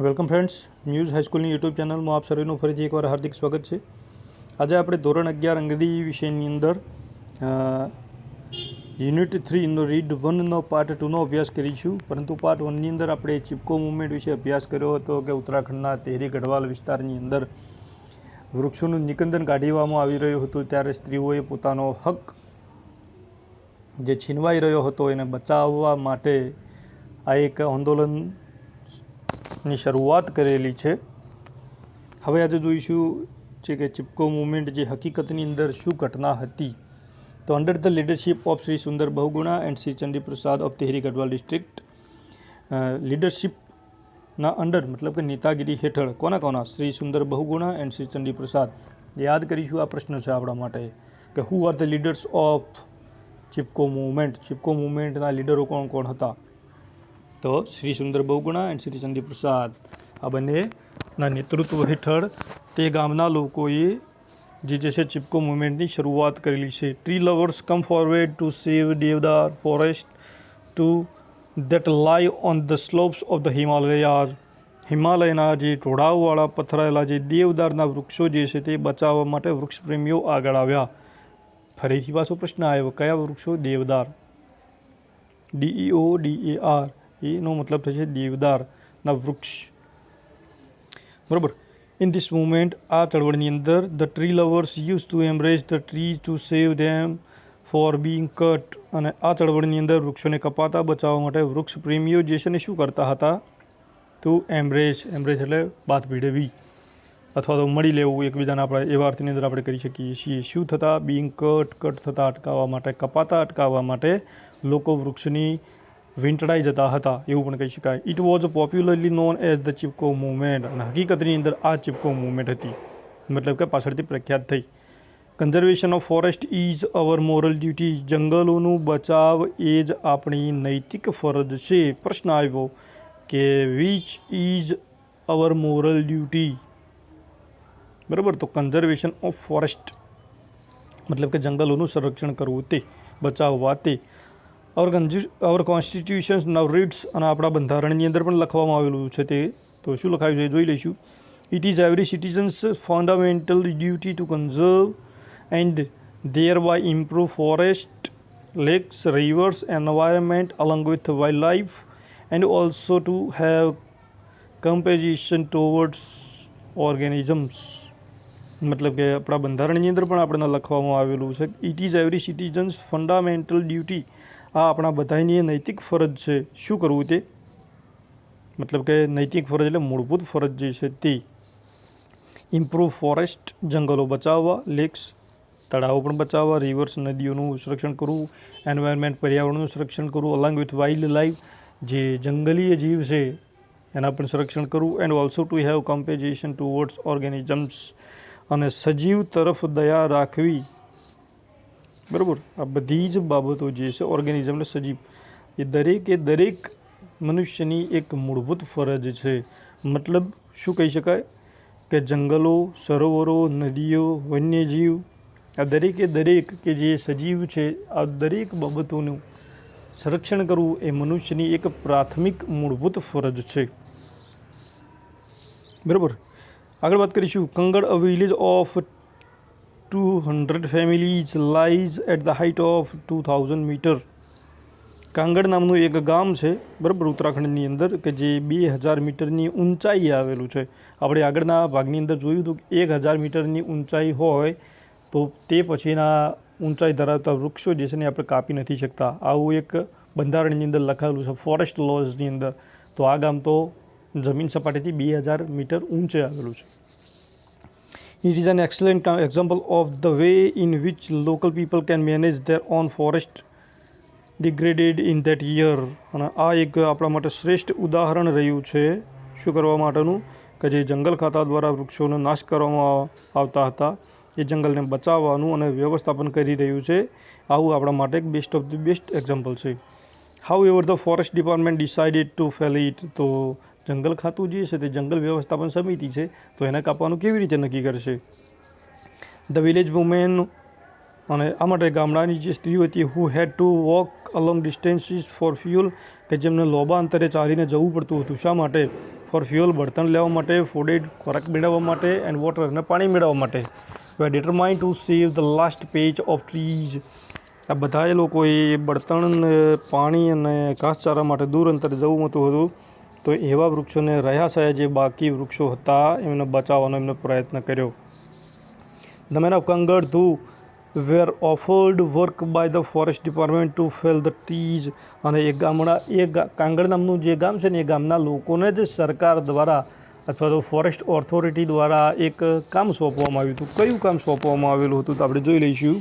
Welcome friends, news હાઈસ્કૂલની YouTube ચેનલમાં આપ સર્વેનું ફરીથી એકવાર હાર્દિક સ્વાગત છે. આજે આપણે ધોરણ 11 અંગ્રેજી વિષયની અંદર યુનિટ 3 રીડ 1નો પાર્ટ 2નો અભ્યાસ કરીશું. પરંતુ પાર્ટ 1ની અંદર આપણે ચિપકો મુવમેન્ટ વિશે અભ્યાસ કર્યો હતો કે ઉત્તરાખંડના તેહરી ગઢવાલ વિસ્તારની અંદર વૃક્ષોનું નિકંદન કાઢવામાં આવી રહ્યું હતું, ત્યારે સ્ત્રીઓએ પોતાનો હક જે છીનવાઈ રહ્યો હતો એને બચાવવા માટે આ એક આંદોલનની શરૂઆત કરેલી છે. હવે આજે જોઈશું છે કે ચિપકો મુવમેન્ટ જે હકીકતની અંદર શું ઘટના હતી. તો under the leadership of Shri Sundar Bahuguna and Shri Chandi Prasad of Tehri Garhwal district, લીડરશિપના અંડર મતલબ કે નેતાગીરી હેઠળ કોના શ્રી સુંદર બહુગુણા એન્ડ શ્રી ચંડી પ્રસાદ. યાદ કરીશું, આ પ્રશ્ન છે આપણા માટે કે who are the leaders of Chipko movement. Chipko મુવમેન્ટના લીડરો કોણ કોણ હતા? તો શ્રી સુંદર બહુગુણા એન્ડ શ્રી ચંડી પ્રસાદ આ બંનેના નેતૃત્વ હેઠળ તે ગામના લોકોએ જે છે ચિપકો મુવમેન્ટની શરૂઆત કરેલી છે. Tree lovers come forward to save deodar forest to that lie on the slopes of the Himalayas. હિમાલયના જે ઢોળાવવાળા પથરાયેલા જે દેવદારના વૃક્ષો જે છે તે બચાવવા માટે વૃક્ષ પ્રેમીઓ આગળ આવ્યા. ફરીથી પાછો પ્રશ્ન આવ્યો, કયા વૃક્ષો? દેવદાર. DEODAR એનો મતલબ થશે દેવદારના વૃક્ષ. બરાબર. ઇન ધીસ મુવમેન્ટ, આ ચળવળની અંદર, the tree lovers use to embrace the tree to save them for being cut. અને આ ચળવળની અંદર વૃક્ષોને કપાતા બચાવવા માટે વૃક્ષ પ્રેમીઓ જે છે ને શું કરતા હતા? તો એમ્બ્રેસ એટલે બાથ ભીડવી અથવા તો મળી લેવું એકબીજાના, આપણે એવા અર્થની અંદર આપણે કરી શકીએ છીએ. શું થતા? બીંગ કટ થતા અટકાવવા માટે, કપાતા અટકાવવા માટે લોકો વૃક્ષની વીંટળાઈ જતા હતા એવું પણ કહી શકાય. It was popularly known as the Chipko movement. અને હકીકતની અંદર આ ચિપકો મુવમેન્ટ હતી, મતલબ કે પાછળથી પ્રખ્યાત થઈ. Conservation of forest is our moral duty. જંગલોનું બચાવ એ જ આપણી નૈતિક ફરજ છે. પ્રશ્ન આવ્યો કે which is our moral duty. બરાબર. તો કન્ઝર્વેશન ઓફ ફોરેસ્ટ મતલબ કે જંગલોનું સંરક્ષણ કરવું, તે બચાવવા તે. અવર કોન્સ્ટિટ્યુશન્સ નાઉ રીડ્સ. અને આપણા બંધારણની અંદર પણ લખવામાં આવેલું છે તે. તો શું લખાયું છે જોઈ લઈશું. It is every citizen's fundamental duty to conserve and thereby improve forest, lakes, rivers, environment along with wild life and also to have compassion towards organisms. મતલબ કે આપણા બંધારણની અંદર પણ આપણે લખવામાં આવેલું છે it is every citizen's fundamental duty. આ આપણા બધાની નૈતિક ફરજ છે. શું કરવું તે? મતલબ કે નૈતિક ફરજ એટલે મૂળભૂત ફરજ જે છે તે. ઇમ્પ્રૂવ ફોરેસ્ટ જંગલો બચાવવા, લેક્સ તળાવો પણ બચાવવા, રિવર્સ નદીઓનું સંરક્ષણ કરવું, એન્વાયરમેન્ટ પર્યાવરણનું સંરક્ષણ કરવું, અલોંગ વિથ વાઇલ્ડ લાઈફ જે જંગલીય જીવ છે એના પણ સંરક્ષણ કરવું, and also to have compassion towards organisms. અને સજીવ તરફ દયા રાખવી. બરાબર. આ બધી જ બાબતો જે છે ઓર્ગેનિઝમ એટલે સજીવ, એ દરેક મનુષ્યની એક મૂળભૂત ફરજ છે. મતલબ શું કહી શકાય કે જંગલો, સરોવરો, નદીઓ, વન્યજીવ આ દરેક કે જે સજીવ છે આ દરેક બાબતોનું સંરક્ષણ કરવું એ મનુષ્યની એક પ્રાથમિક મૂળભૂત ફરજ છે. બરાબર. આગળ વાત કરીશું. Kangad, a village of 200 families lies at the height of 2000 metre. Kangad નામનું એક ગામ છે, બરાબર, ઉત્તરાખંડની અંદર, કે જે 2000 મીટરની ઊંચાઈ આવેલું છે. આપણે આગળના ભાગની અંદર જોયું હતું કે 1000 મીટરની ઊંચાઈ હોય તો તે પછીના ઊંચાઈ ધરાવતા વૃક્ષો જે છે ને આપણે કાપી નથી શકતા. આવું એક બંધારણની અંદર લખાયેલું છે, ફોરેસ્ટ લોઝની અંદર. તો આ ગામ તો જમીન સપાટીથી 2000 મીટર ઊંચે આવેલું છે. It is an excellent example of the way in which local people can manage their own forest degraded in that year. અને આ એક આપણા માટે શ્રેષ્ઠ ઉદાહરણ રહ્યું છે શું કરવા માટેનું કે જે જંગલ ખાતા દ્વારા વૃક્ષોનો નાશ કરવામાં આવતા હતા એ જંગલને બચાવવાનું અને વ્યવસ્થાપન કરી રહ્યું છે. આવું આપણા માટે એક best of the best example છે. However the forest department decided to fell it. તો જંગલ ખાતું જે છે તે જંગલ વ્યવસ્થાપન સમિતિ છે, તો એને કાપવાનું કેવી રીતે નક્કી કરશે? The village women. અને આ માટે ગામડાની જે સ્ત્રીઓ હતી who had to walk along distances for fuel, કે જેમને લોબા અંતરે ચાલીને જવું પડતું હતું. શા માટે? ફોર ફ્યુઅલ બળતણ લેવા માટે, ફૂડ એડ ખોરાક મેળવવા માટે, એન્ડ વોટર અને પાણી મેળવવા માટે. Way determined to save the last page of trees. આ બધા એ લોકોએ બળતણ, પાણી અને ઘાસચારા માટે દૂર અંતરે જવું હતું. તો એવા વૃક્ષોને રહ્યા સયા જે બાકી વૃક્ષો હતા એમને બચાવવાનો એમનો પ્રયત્ન કર્યો. The men of Kangad though were offered work by the forest department to fell the trees. અને કાંગડ નામનું જે ગામ છે ને એ ગામના લોકોને જ સરકાર દ્વારા અથવા તો ફોરેસ્ટ ઓથોરિટી દ્વારા એક કામ સોંપવામાં આવ્યું હતું. કયું કામ સોંપવામાં આવેલું હતું તો આપણે જોઈ લઈશું.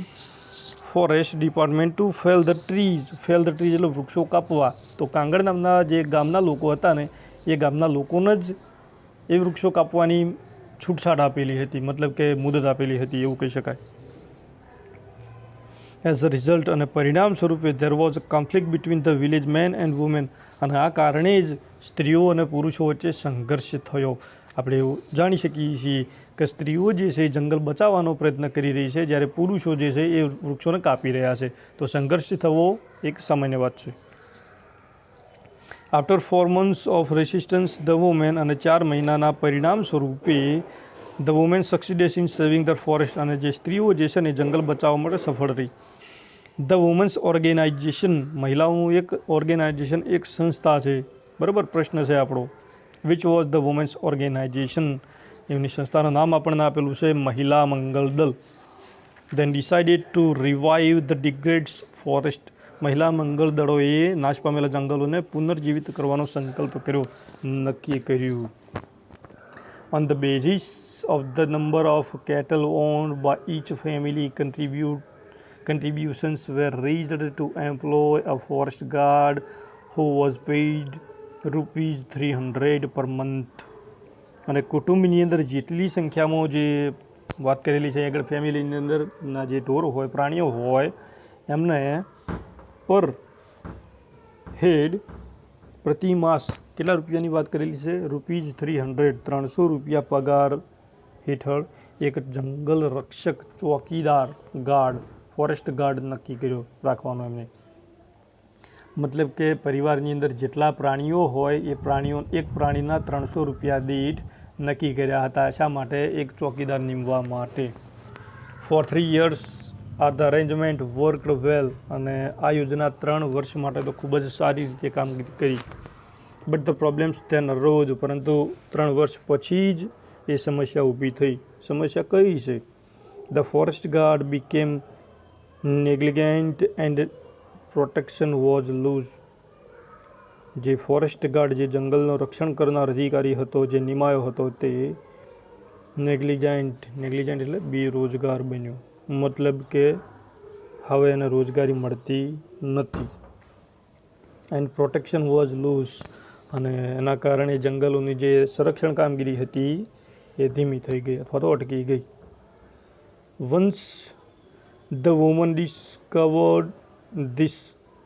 Forest department to fell the trees. Fell the trees એટલે વૃક્ષો કાપવા. તો કાંગડ નામના જે ગામના લોકો હતા ને એ ગામના લોકોને જ એ વૃક્ષો કાપવાની છૂટછાટ આપેલી હતી, મતલબ કે મુદત આપેલી હતી એવું કહી શકાય. એઝ અ રિઝલ્ટ અને પરિણામ સ્વરૂપે there was a conflict between the village men and women. અને આ કારણે જ સ્ત્રીઓ અને પુરુષો વચ્ચે સંઘર્ષ થયો. આપણે એવું જાણી શકીએ છીએ કે સ્ત્રીઓ જે છે એ જંગલ બચાવવાનો પ્રયત્ન કરી રહી છે, જ્યારે પુરુષો જે છે એ વૃક્ષોને કાપી રહ્યા છે. તો સંઘર્ષ થવો એક સામાન્ય વાત છે. After 4 months of resistance the women. અને 4 મહિનાના પરિણામ સ્વરૂપે the women succeeded in saving the forest. અને જે સ્ત્રીઓ જે છે ને જંગલ બચાવવા માટે સફળ રહી. The women's organisation. મહિલાઓનું એક ઓર્ગેનાઇઝેશન, એક સંસ્થા છે. બરાબર, પ્રશ્ન છે આપણો. Which was the women's organization. એમની સંસ્થાનું નામ આપણને આપેલું છે Mahila Mangal Dal. Then decided to revive the degrades forest. Mahila Mangal દળોએ નાશ પામેલા જંગલોને પુનર્જીવિત કરવાનો સંકલ્પ કર્યો, નક્કી કર્યું. On the basis of the number of cattle owned by each family contributions were raised to employ a forest guard who was paid ₹300 per month. અને કુટુંબની અંદર જેટલી સંખ્યામાં જે વાત કરેલી છે આગળ, ફેમિલીની અંદરના જે ઢોર હોય, પ્રાણીઓ હોય, એમને પર હેડ પ્રતિ માસ કેટલા રૂપિયાની વાત કરેલી છે? ₹300, 300 રૂપિયા પગાર હેઠળ એક જંગલ રક્ષક, ચોકીદાર, ગાર્ડ, ફોરેસ્ટ ગાર્ડ નક્કી કર્યો રાખવાનો એમને. મતલબ કે પરિવારની અંદર જેટલા પ્રાણીઓ હોય એ પ્રાણીઓ, એક પ્રાણીના 300 રૂપિયા દીઠ નક્કી કર્યા હતા. શા માટે? એક ચોકીદાર નીમવા માટે. ફોર 3 years આ ધ અરેન્જમેન્ટ વર્કડ વેલ. અને આ યોજના 3 વર્ષ માટે તો ખૂબ જ સારી રીતે કામગીરી કરી. But the problems then arose. પરંતુ 3 વર્ષ પછી જ એ સમસ્યા ઊભી થઈ. સમસ્યા કઈ છે? The forest guard became negligent and protection was loose. જે ફોરેસ્ટ ગાર્ડ, જે જંગલનું રક્ષણ કરનાર અધિકારી હતો, જે નિમાયો હતો, તે નેગ્લિજન્ટ એટલે બેરોજગાર બન્યો. મતલબ કે હવે એને રોજગારી મળતી નથી. And protection was loose. અને એના કારણે જંગલોની જે સંરક્ષણ કામગીરી હતી એ ધીમી થઈ ગઈ અથવા તો અટકી ગઈ. Once the woman discovered this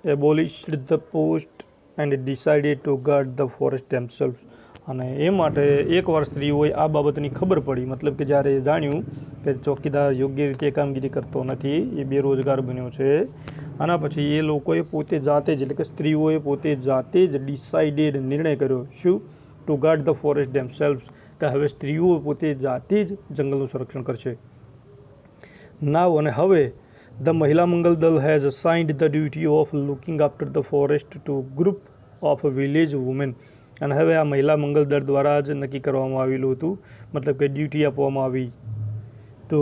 abolished the post and decided to guard the forest themselves. અને એ માટે એકવાર સ્ત્રીઓએ આ બાબતની ખબર પડી, મતલબ કે જ્યારે જાણ્યું કે ચોકીદાર યોગ્ય રીતે કામગીરી કરતો નથી, એ બેરોજગાર બન્યો છે, આના પછી એ લોકોએ પોતે જાતે જ, એટલે કે સ્ત્રીઓએ પોતે જાતે જ ડિસાઇડેડ, નિર્ણય કર્યો. શું? To guard the forest themselves. કે હવે સ્ત્રીઓ પોતે જાતે જ જંગલનું સંરક્ષણ કરશે. નાવ. અને હવે the Mahila Mangal Dal has assigned the duty of looking after the forest to group of village women. અને હવે આ મહિલા મંગલ દળ દ્વારા જ નક્કી કરવામાં આવેલું હતું, મતલબ કે ડ્યુટી આપવામાં આવી to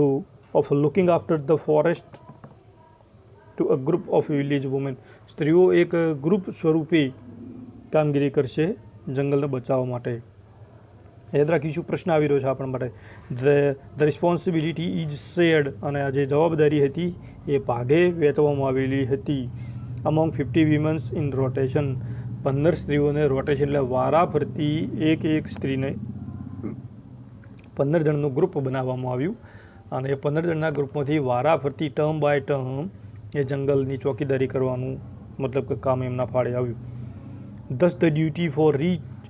of looking after the forest to a group of village women. સ્ત્રીઓ એક ગ્રુપ સ્વરૂપે કામગીરી કરશે જંગલને બચાવવા માટે. યાદ રાખીશું, પ્રશ્ન આવી રહ્યો છે આપણા માટે. The responsibility is shared. અને આ જે જવાબદારી હતી એ ભાગે વહેંચવામાં આવેલી હતી. Among 50 women's in rotation. 15 સ્ત્રીઓને રોટેશન એટલે વારા ફરતી એક સ્ત્રીને 15 જણનું ગ્રુપ બનાવવામાં આવ્યું. અને એ 15 જણના ગ્રુપમાંથી વારા ફરતી ટર્મ બાય ટર્મ એ જંગલની ચોકીદારી કરવાનું, મતલબ કે કામ એમના ફાળે આવ્યું. This the duty for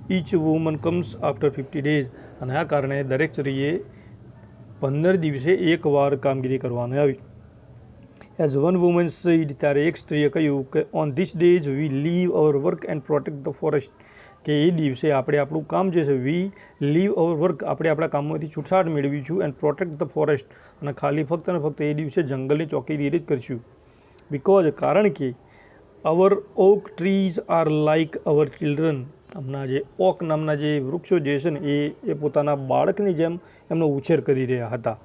each woman comes after 50 days. અને આ કારણે દરેક સ્ત્રીએ 15 દિવસે એકવાર કામગીરી કરવાની આવી. As one woman said. ત્યારે એક સ્ત્રીએ કહ્યું કે on these days we leave our work and protect the forest. કે એ દિવસે આપણે આપણું કામ જે છે વી લીવ અવર વર્ક, આપણે આપણા કામમાંથી છૂટછાટ મેળવીશું એન્ડ પ્રોટેક્ટ ધ ફોરેસ્ટ, અને ખાલી ફક્ત અને ફક્ત એ દિવસે જંગલની ચોકીદારી જ કરીશું. બિકોઝ કારણ કે our oak trees are like our children, હમણાં જે ઓક નામના જે વૃક્ષો જે છે ને એ પોતાના બાળકની જેમ એમનો ઉછેર કરી રહ્યા હતા.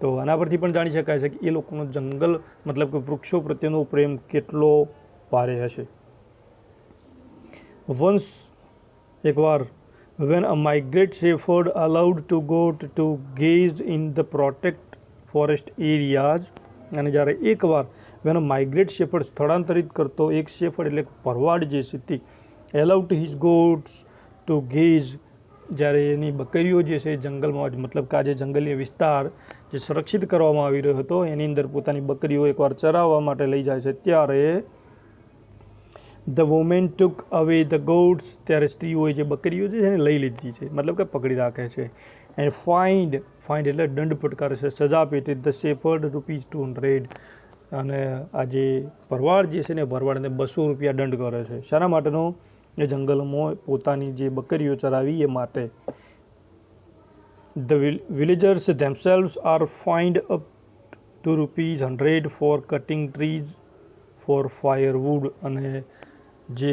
તો આના પરથી પણ જાણી શકાય છે કે એ લોકોનો જંગલ મતલબ કે વૃક્ષો પ્રત્યેનો પ્રેમ કેટલો ભારે હશે. વન્સ એકવાર when a migrant shepherd allowed to goat to gaze in the protect forest areas, અને જ્યારે એકવાર when a migrant shepherd સ્થળાંતરિત કરતો એક શેફર્ડ એટલે ભરવાડ જે છે તે allowed his goats to gaze, જ્યારે એની બકરીઓ જે છે જંગલમાં મતલબ કે આ જે જંગલીય વિસ્તાર જે સુરક્ષિત કરવામાં આવી રહ્યો હતો એની અંદર પોતાની બકરીઓ એકવાર ચરાવવા માટે લઈ જાય છે, ત્યારે ધ વુમેન ટુક અવે ધ ગોડ્સ, ત્યારે સ્ત્રીઓએ જે બકરીઓ છે એને લઈ લીધી છે, મતલબ કે પકડી રાખે છે. એન્ડ ફાઇન્ડ એટલે દંડ ફટકારે છે, સજા પેટે ધ શેફર્ડ ₹200, અને આ જે ભરવાડ જે છે ને ભરવાડને ₹200 દંડ કરે છે. શાના માટેનો? એ જંગલમાં પોતાની જે બકરીઓ ચરાવી એ માટે. The villagers themselves are fined up to ₹100 for cutting trees for firewood, અને જે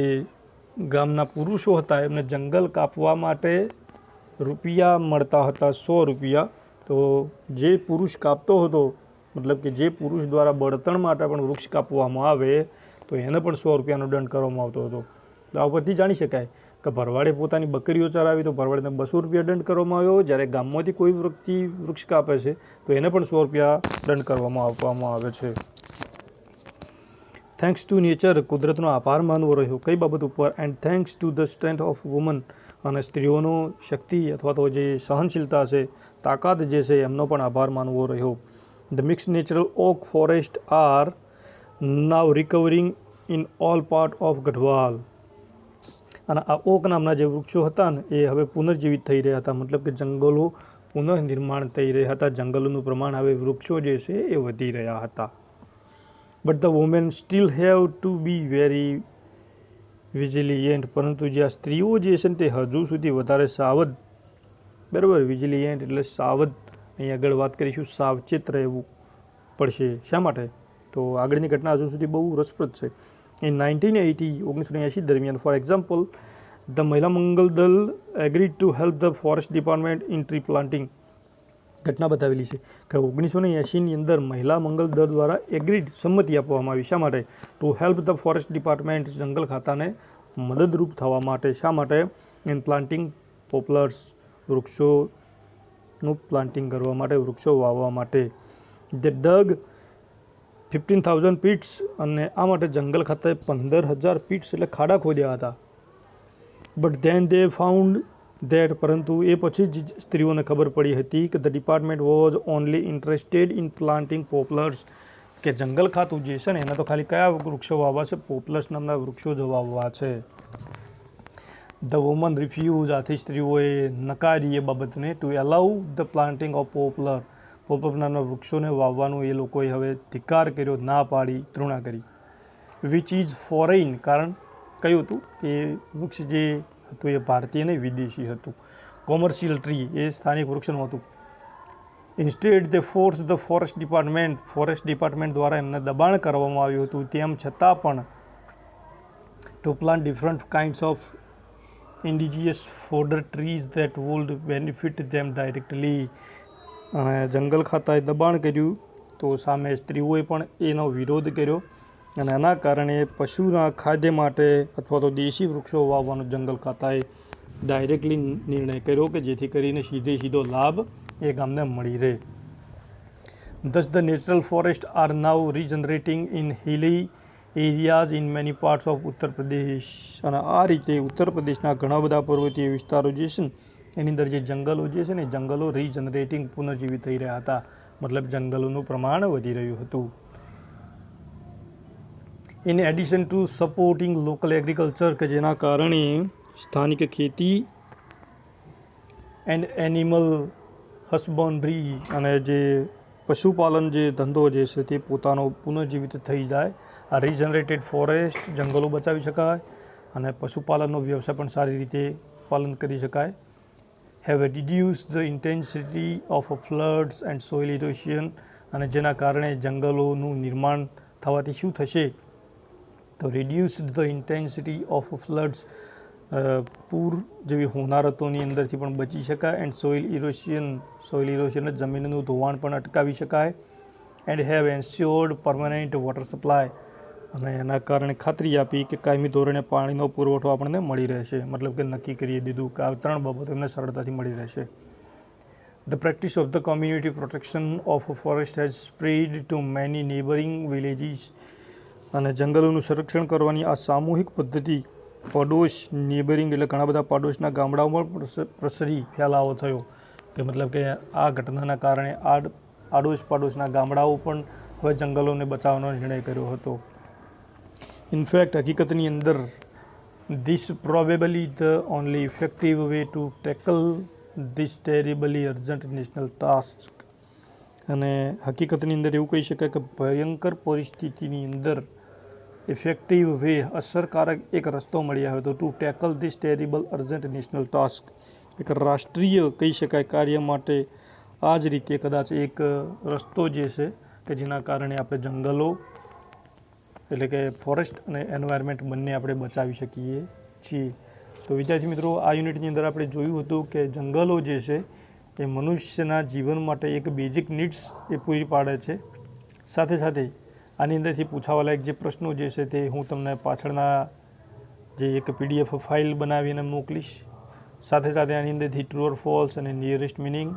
ગામના પુરુષો હતા એમને જંગલ કાપવા માટે રૂપિયા મળતા હતા ₹100. તો જે પુરુષ કાપતો હતો મતલબ કે જે પુરુષ દ્વારા બળતણ માટે પણ વૃક્ષ કાપવામાં આવે તો એને પણ ₹100નો દંડ કરવામાં આવતો હતો. તો આ પરથી જાણી શકાય કે ભરવાડે પોતાની બકરીઓ ચરાવી તો ભરવાડને ₹200 દંડ કરવામાં આવ્યો, જ્યારે ગામમાંથી કોઈ વ્યક્તિ વૃક્ષ કાપે છે તો એને પણ ₹100 દંડ આપવામાં આવે છે. થેન્ક્સ ટુ નેચર, કુદરતનો આભાર માનવો રહ્યો. કઈ બાબત ઉપર? And thanks to the strength of woman, અને સ્ત્રીઓનો શક્તિ અથવા તો જે સહનશીલતા છે, તાકાત જે છે એમનો પણ આભાર માનવો રહ્યો. The mix natural oak forest are now recovering in all part of Garhwal, અને આ ઓક નામના જે વૃક્ષો હતા ને એ હવે પુનર્જીવિત થઈ રહ્યા હતા, મતલબ કે જંગલો પુનઃનિર્માણ થઈ રહ્યા હતા, જંગલોનું પ્રમાણ હવે વૃક્ષો જે છે એ વધી રહ્યા હતા. But the women still have to be very vigilant, પરંતુ જે આ સ્ત્રીઓ જે છે ને તે હજુ સુધી વધારે સાવધ, બરાબર, વિજિલિયન્ટ એટલે સાવધ, અહીં આગળ વાત કરીશું સાવચેત રહેવું પડશે. શા માટે? તો આગળની ઘટના હજુ સુધી બહુ રસપ્રદ છે. ઇન 1980 દરમિયાન, for example, the Mahila Mangal દળ agreed to help the forest department in tree planting. ઘટના બતાવેલી છે કે 1980ની અંદર મહિલા મંગલ દળ દ્વારા એગ્રીડ સંમતિ આપવામાં આવી. શા માટે? To help the forest department, જંગલ ખાતાને મદદરૂપ થવા માટે. શા માટે? ઇન પ્લાન્ટિંગ પોપ્લર્સ, વૃક્ષોનું પ્લાન્ટિંગ કરવા માટે, વૃક્ષો વાવવા માટે. ધ ડગ 15,000 pits, અને આ માટે જંગલ ખાતાએ 15,000 pits એટલે ખાડા ખોદ્યા હતા. But then they found that, પરંતુ એ પછી જ સ્ત્રીઓને ખબર પડી હતી કે the department was only interested in planting poplars, કે જંગલ ખાતું જે છે ને એને તો ખાલી કયા વૃક્ષો વાવવા છે? પોપ્લર્સ નામના વૃક્ષો જ વાવવા છે. ધ વુમન રિફ્યુઝ, આથી સ્ત્રીઓએ નકારી એ બાબતને, to allow the planting of poplar, poplar નામના વૃક્ષોને વાવવાનું એ લોકોએ હવે ધિક્કાર કર્યો, ના પાડી, તૃણા કરી. વિચ ઇઝ ફોરેન, કારણ કયું હતું કે વૃક્ષ જે હતું એ ભારતીય નહીં, વિદેશી હતું. કોમર્શિયલ ટ્રી, એ સ્થાનિક વૃક્ષનું હતું. Instead they force the forest department દ્વારા એમને દબાણ કરવામાં આવ્યું હતું, તેમ છતાં પણ to plant different kinds of indigenous fodder trees that would benefit them directly. અને જંગલ ખાતાએ દબાણ કર્યું તો સામે સ્ત્રીઓએ પણ એનો વિરોધ કર્યો, અને આના કારણે પશુના ખાદ્ય માટે અથવા તો દેશી વૃક્ષો વાવવાનો જંગલ ખાતાએ ડાયરેક્ટલી નિર્ણય કર્યો કે જેથી કરીને સીધો લાભ એ ગામને મળી રહે. Thus the natural forest are now regenerating in hilly areas in many parts of Uttar Pradesh, અને આ રીતે ઉત્તર પ્રદેશના ઘણા બધા પર્વતીય વિસ્તારો જે છે ને એની અંદર જે જંગલો જે છે ને જંગલો રીજનરેટિંગ પુનર્જીવિત થઈ રહ્યા હતા, મતલબ જંગલોનું પ્રમાણ વધી રહ્યું હતું. In addition to supporting local agriculture, કે જેના કારણે સ્થાનિક ખેતી એન્ડ એનિમલ હસબન્ડરી, અને જે પશુપાલન જે ધંધો જે છે તે પોતાનો પુનર્જીવિત થઈ જાય. આ રીજનરેટેડ ફોરેસ્ટ, જંગલો બચાવી શકાય, અને પશુપાલનનો વ્યવસાય પણ સારી રીતે પાલન કરી શકાય. Have reduce the intensity of floods and soil erosion, અને જેના કારણે જંગલોનું નિર્માણ થવાથી શું થશે તો reduce the intensity of floods, પૂર જેવી હોનારતોની અંદરથી પણ બચી શકાય. એન્ડ સોઇલ ઇરોશન જમીનનું ધોવાણ પણ અટકાવી શકાય. And have એન્શ્યોર્ડ permanent water supply, અને એના કારણે ખાતરી આપી કે કાયમી ધોરણે પાણીનો પુરવઠો આપણને મળી રહેશે. મતલબ કે નક્કી કરી દીધું કે આ 3 બાબતો એમને સરળતાથી મળી રહેશે. The practice of the community protection of forest has spread to many neighboring villages, અને જંગલોનું સંરક્ષણ કરવાની આ સામૂહિક પદ્ધતિ પડોશ નેબરિંગ એટલે ઘણા બધા પાડોશના ગામડાઓમાં પણ પ્રસરી ફેલાવો થયો. કે મતલબ કે આ ઘટનાના કારણે આડોશ-પાડોશના ગામડાઓ પણ હવે જંગલોને બચાવવાનો નિર્ણય કર્યો હતો. ઇનફેક્ટ હકીકતની અંદર this probably the only effective way to tackle this terribly urgent national task. અને હકીકતની અંદર એવું કહી શકાય કે ભયંકર પરિસ્થિતિની અંદર ઇફેક્ટિવ વે, અસરકારક એક રસ્તો મળી આવ્યો હતો to tackle this terrible urgent national task. એક રાષ્ટ્રીય કહી શકાય કાર્ય માટે આ જ રીતે કદાચ એક રસ્તો જે છે કે જેના કારણે આપણે જંગલો એટલે કે ફોરેસ્ટ અને એન્વાયરમેન્ટ બંને આપણે બચાવી શકીએ છીએ. તો વિદ્યાર્થી મિત્રો, આ યુનિટની અંદર આપણે જોયું હતું કે જંગલો જે છે એ મનુષ્યના જીવન માટે એક બેઝિક નીડ્સ એ પૂરી પાડે છે. સાથે સાથે આની અંદરથી પૂછાવાલાયક જે પ્રશ્નો જે છે તે હું તમને પાછળના જે એક PDF ફાઇલ બનાવીને મોકલીશ. સાથે સાથે આની અંદરથી ટ્રુ ઓર ફોલ્સ અને નિયરેસ્ટ મિનિંગ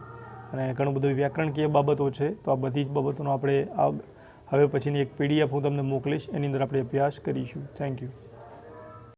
અને ઘણું બધું વ્યાકરણકીય બાબતો છે. તો આ બધી જ બાબતોનો આપણે હવે પછીની એક PDF હું તમને મોકલીશ, એની અંદર આપણે અભ્યાસ કરીશું. Thank you.